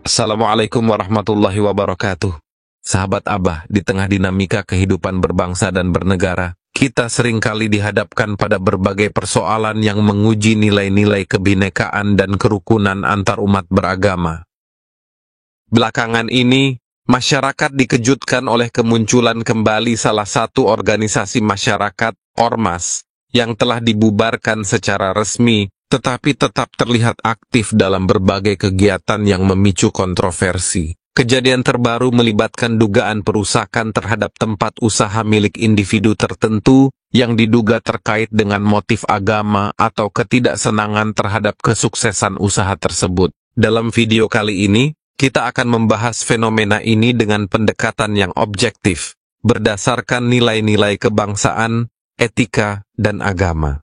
Assalamualaikum warahmatullahi wabarakatuh. Sahabat Abah, di tengah dinamika kehidupan berbangsa dan bernegara, kita seringkali dihadapkan pada berbagai persoalan yang menguji nilai-nilai kebinekaan dan kerukunan antar umat beragama. Belakangan ini, masyarakat dikejutkan oleh kemunculan kembali salah satu organisasi masyarakat, Ormas, yang telah dibubarkan secara resmi, tetapi tetap terlihat aktif dalam berbagai kegiatan yang memicu kontroversi. Kejadian terbaru melibatkan dugaan perusakan terhadap tempat usaha milik individu tertentu yang diduga terkait dengan motif agama atau ketidaksenangan terhadap kesuksesan usaha tersebut. Dalam video kali ini, kita akan membahas fenomena ini dengan pendekatan yang objektif, berdasarkan nilai-nilai kebangsaan, etika, dan agama.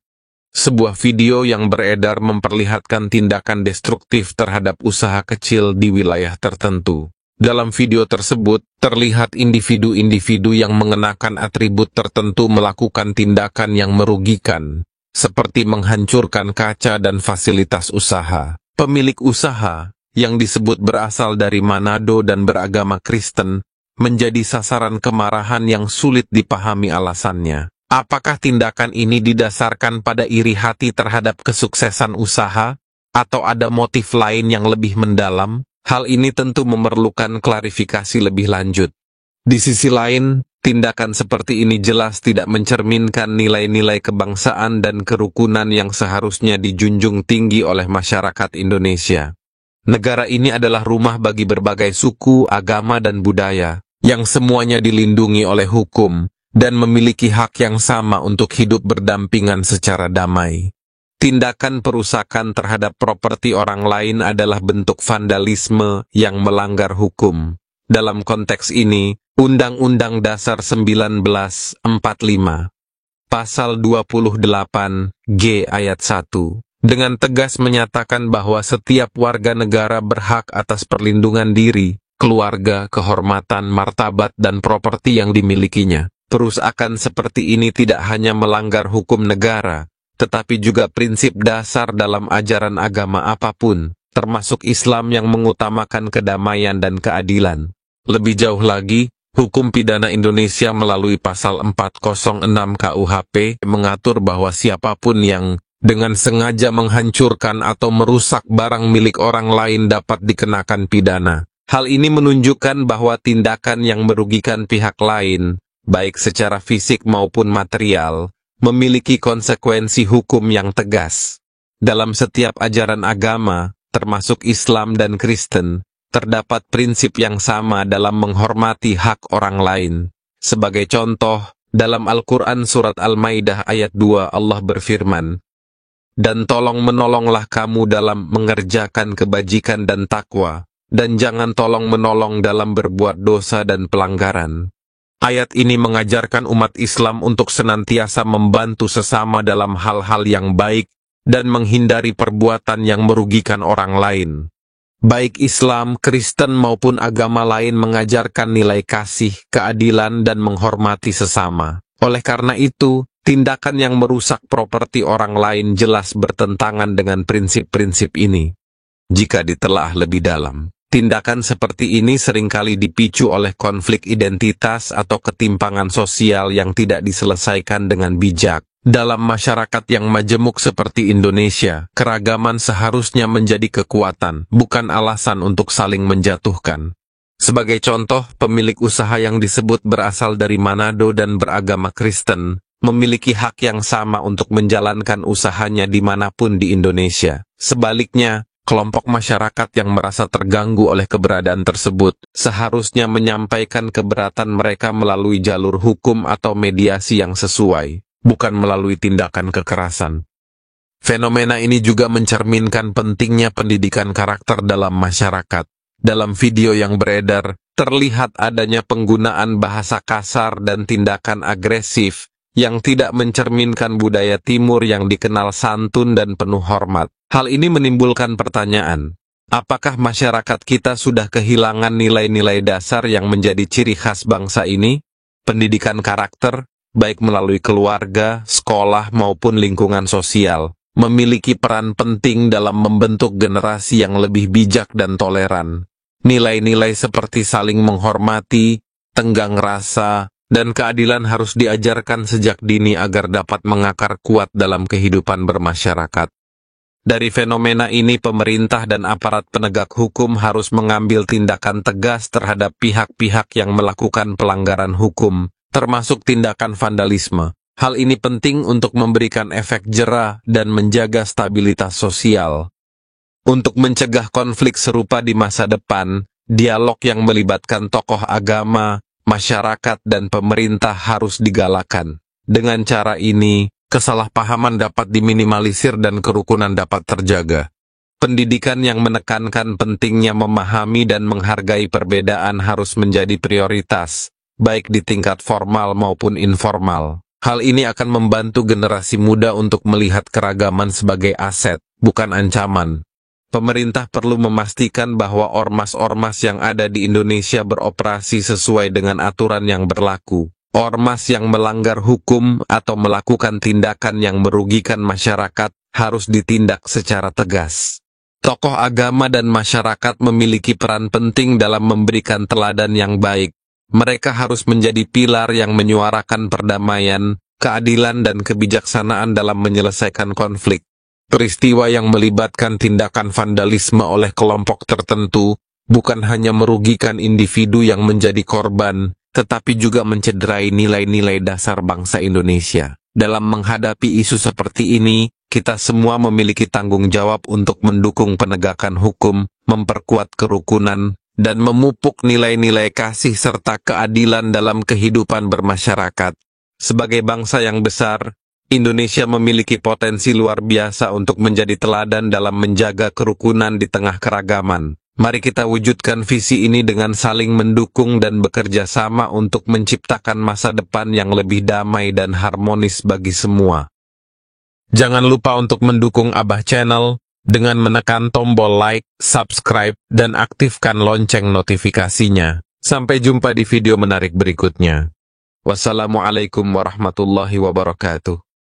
Sebuah video yang beredar memperlihatkan tindakan destruktif terhadap usaha kecil di wilayah tertentu. Dalam video tersebut, terlihat individu-individu yang mengenakan atribut tertentu melakukan tindakan yang merugikan, seperti menghancurkan kaca dan fasilitas usaha. Pemilik usaha, yang disebut berasal dari Manado dan beragama Kristen, menjadi sasaran kemarahan yang sulit dipahami alasannya. Apakah tindakan ini didasarkan pada iri hati terhadap kesuksesan usaha, atau ada motif lain yang lebih mendalam? Hal ini tentu memerlukan klarifikasi lebih lanjut. Di sisi lain, tindakan seperti ini jelas tidak mencerminkan nilai-nilai kebangsaan dan kerukunan yang seharusnya dijunjung tinggi oleh masyarakat Indonesia. Negara ini adalah rumah bagi berbagai suku, agama, dan budaya, yang semuanya dilindungi oleh hukum, dan memiliki hak yang sama untuk hidup berdampingan secara damai. Tindakan perusakan terhadap properti orang lain adalah bentuk vandalisme yang melanggar hukum. Dalam konteks ini, Undang-Undang Dasar 1945, Pasal 28G ayat 1, dengan tegas menyatakan bahwa setiap warga negara berhak atas perlindungan diri, keluarga, kehormatan, martabat, dan properti yang dimilikinya. Perusakan seperti ini tidak hanya melanggar hukum negara, tetapi juga prinsip dasar dalam ajaran agama apapun, termasuk Islam yang mengutamakan kedamaian dan keadilan. Lebih jauh lagi, hukum pidana Indonesia melalui pasal 406 KUHP mengatur bahwa siapapun yang dengan sengaja menghancurkan atau merusak barang milik orang lain dapat dikenakan pidana. Hal ini menunjukkan bahwa tindakan yang merugikan pihak lain, baik secara fisik maupun material, memiliki konsekuensi hukum yang tegas. Dalam setiap ajaran agama, termasuk Islam dan Kristen, terdapat prinsip yang sama dalam menghormati hak orang lain. Sebagai contoh, dalam Al-Quran Surat Al-Maidah ayat 2 Allah berfirman, "Dan tolong menolonglah kamu dalam mengerjakan kebajikan dan takwa, dan jangan tolong menolong dalam berbuat dosa dan pelanggaran." Ayat ini mengajarkan umat Islam untuk senantiasa membantu sesama dalam hal-hal yang baik dan menghindari perbuatan yang merugikan orang lain. Baik Islam, Kristen maupun agama lain mengajarkan nilai kasih, keadilan, dan menghormati sesama. Oleh karena itu, tindakan yang merusak properti orang lain jelas bertentangan dengan prinsip-prinsip ini. Jika ditelaah lebih dalam, tindakan seperti ini seringkali dipicu oleh konflik identitas atau ketimpangan sosial yang tidak diselesaikan dengan bijak. Dalam masyarakat yang majemuk seperti Indonesia, keragaman seharusnya menjadi kekuatan, bukan alasan untuk saling menjatuhkan. Sebagai contoh, pemilik usaha yang disebut berasal dari Manado dan beragama Kristen, memiliki hak yang sama untuk menjalankan usahanya dimanapun di Indonesia. Sebaliknya, kelompok masyarakat yang merasa terganggu oleh keberadaan tersebut seharusnya menyampaikan keberatan mereka melalui jalur hukum atau mediasi yang sesuai, bukan melalui tindakan kekerasan. Fenomena ini juga mencerminkan pentingnya pendidikan karakter dalam masyarakat. Dalam video yang beredar, terlihat adanya penggunaan bahasa kasar dan tindakan agresif yang tidak mencerminkan budaya Timur yang dikenal santun dan penuh hormat. Hal ini menimbulkan pertanyaan, apakah masyarakat kita sudah kehilangan nilai-nilai dasar yang menjadi ciri khas bangsa ini? Pendidikan karakter, baik melalui keluarga, sekolah, maupun lingkungan sosial, memiliki peran penting dalam membentuk generasi yang lebih bijak dan toleran. Nilai-nilai seperti saling menghormati, tenggang rasa, dan keadilan harus diajarkan sejak dini agar dapat mengakar kuat dalam kehidupan bermasyarakat. Dari fenomena ini pemerintah dan aparat penegak hukum harus mengambil tindakan tegas terhadap pihak-pihak yang melakukan pelanggaran hukum, termasuk tindakan vandalisme. Hal ini penting untuk memberikan efek jera dan menjaga stabilitas sosial. Untuk mencegah konflik serupa di masa depan, dialog yang melibatkan tokoh agama, masyarakat, dan pemerintah harus digalakan. Dengan cara ini, kesalahpahaman dapat diminimalisir dan kerukunan dapat terjaga. Pendidikan yang menekankan pentingnya memahami dan menghargai perbedaan harus menjadi prioritas, baik di tingkat formal maupun informal. Hal ini akan membantu generasi muda untuk melihat keragaman sebagai aset, bukan ancaman. Pemerintah perlu memastikan bahwa ormas-ormas yang ada di Indonesia beroperasi sesuai dengan aturan yang berlaku. Ormas yang melanggar hukum atau melakukan tindakan yang merugikan masyarakat harus ditindak secara tegas. Tokoh agama dan masyarakat memiliki peran penting dalam memberikan teladan yang baik. Mereka harus menjadi pilar yang menyuarakan perdamaian, keadilan, dan kebijaksanaan dalam menyelesaikan konflik. Peristiwa yang melibatkan tindakan vandalisme oleh kelompok tertentu bukan hanya merugikan individu yang menjadi korban, tetapi juga mencederai nilai-nilai dasar bangsa Indonesia. Dalam menghadapi isu seperti ini, kita semua memiliki tanggung jawab untuk mendukung penegakan hukum, memperkuat kerukunan, dan memupuk nilai-nilai kasih serta keadilan dalam kehidupan bermasyarakat. Sebagai bangsa yang besar, Indonesia memiliki potensi luar biasa untuk menjadi teladan dalam menjaga kerukunan di tengah keragaman. Mari kita wujudkan visi ini dengan saling mendukung dan bekerja sama untuk menciptakan masa depan yang lebih damai dan harmonis bagi semua. Jangan lupa untuk mendukung Abah Channel dengan menekan tombol like, subscribe, dan aktifkan lonceng notifikasinya. Sampai jumpa di video menarik berikutnya. Wassalamualaikum warahmatullahi wabarakatuh.